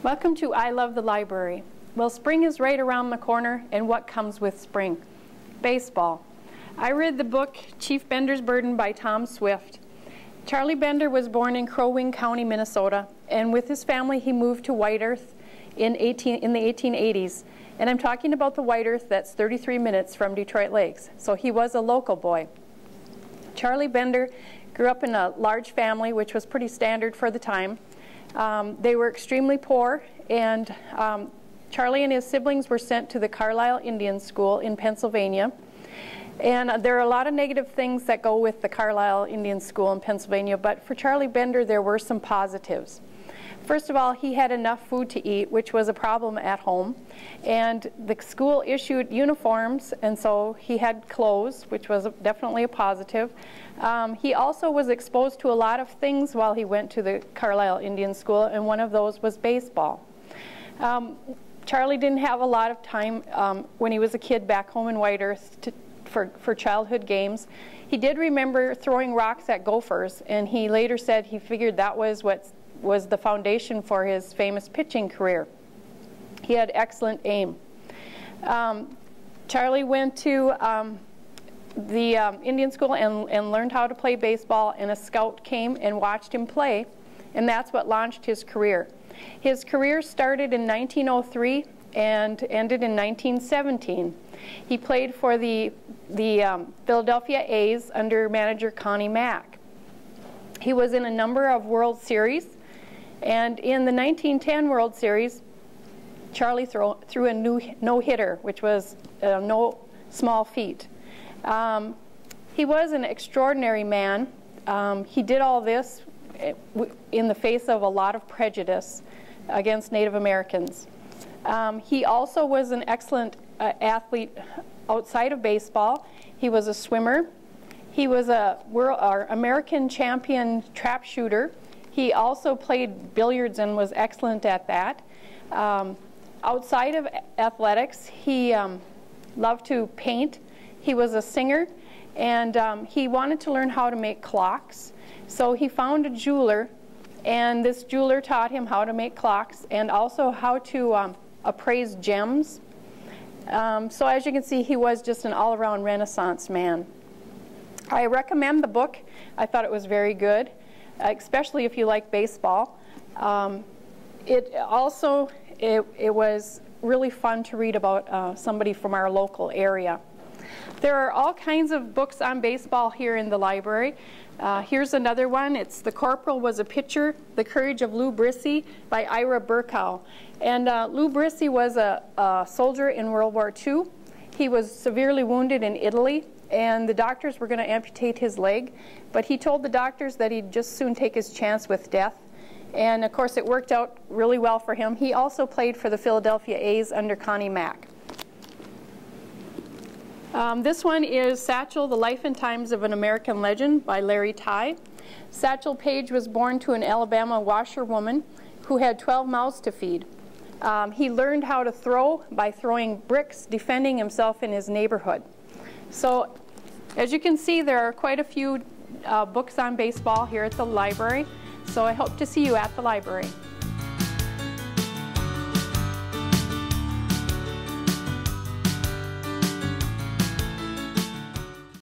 Welcome to I Love the Library. Well, spring is right around the corner, and what comes with spring? Baseball. I read the book Chief Bender's Burden by Tom Swift. Charlie Bender was born in Crow Wing County, Minnesota, and with his family he moved to White Earth in the 1880s. And I'm talking about the White Earth that's 33 minutes from Detroit Lakes. So he was a local boy. Charlie Bender grew up in a large family, which was pretty standard for the time. They were extremely poor, and Charlie and his siblings were sent to the Carlisle Indian School in Pennsylvania. And there are a lot of negative things that go with the Carlisle Indian School in Pennsylvania, but for Charlie Bender there were some positives. First of all, he had enough food to eat, which was a problem at home. And the school issued uniforms, and so he had clothes, which was definitely a positive. He also was exposed to a lot of things while he went to the Carlisle Indian School, and one of those was baseball. Charlie didn't have a lot of time when he was a kid back home in White Earth for childhood games. He did remember throwing rocks at gophers, and he later said he figured that was what was the foundation for his famous pitching career. He had excellent aim. Charlie went to the Indian school and learned how to play baseball, and a scout came and watched him play, and that's what launched his career. His career started in 1903 and ended in 1917. He played for the Philadelphia A's under manager Connie Mack. He was in a number of World Series, and in the 1910 World Series, Charlie threw a no-hitter, which was no small feat. He was an extraordinary man. He did all this in the face of a lot of prejudice against Native Americans. He also was an excellent athlete outside of baseball. He was a swimmer. He was our American champion trap shooter. He also played billiards and was excellent at that. Outside of athletics, he loved to paint. He was a singer, and he wanted to learn how to make clocks. So he found a jeweler, and this jeweler taught him how to make clocks and also how to appraise gems. So as you can see, he was just an all-around Renaissance man. I recommend the book. I thought it was very good, especially if you like baseball. It was really fun to read about somebody from our local area. There are all kinds of books on baseball here in the library. Here's another one. It's The Corporal Was a Pitcher, The Courage of Lou Brissy by Ira Burkow. And Lou Brissy was a soldier in World War II. He was severely wounded in Italy, and the doctors were going to amputate his leg, but he told the doctors that he'd just soon take his chance with death. And of course it worked out really well for him. He also played for the Philadelphia A's under Connie Mack. This one is Satchel, The Life and Times of an American Legend by Larry Tye. Satchel Paige was born to an Alabama washerwoman who had 12 mouths to feed. He learned how to throw by throwing bricks, defending himself in his neighborhood. So as you can see, there are quite a few books on baseball here at the library. So I hope to see you at the library.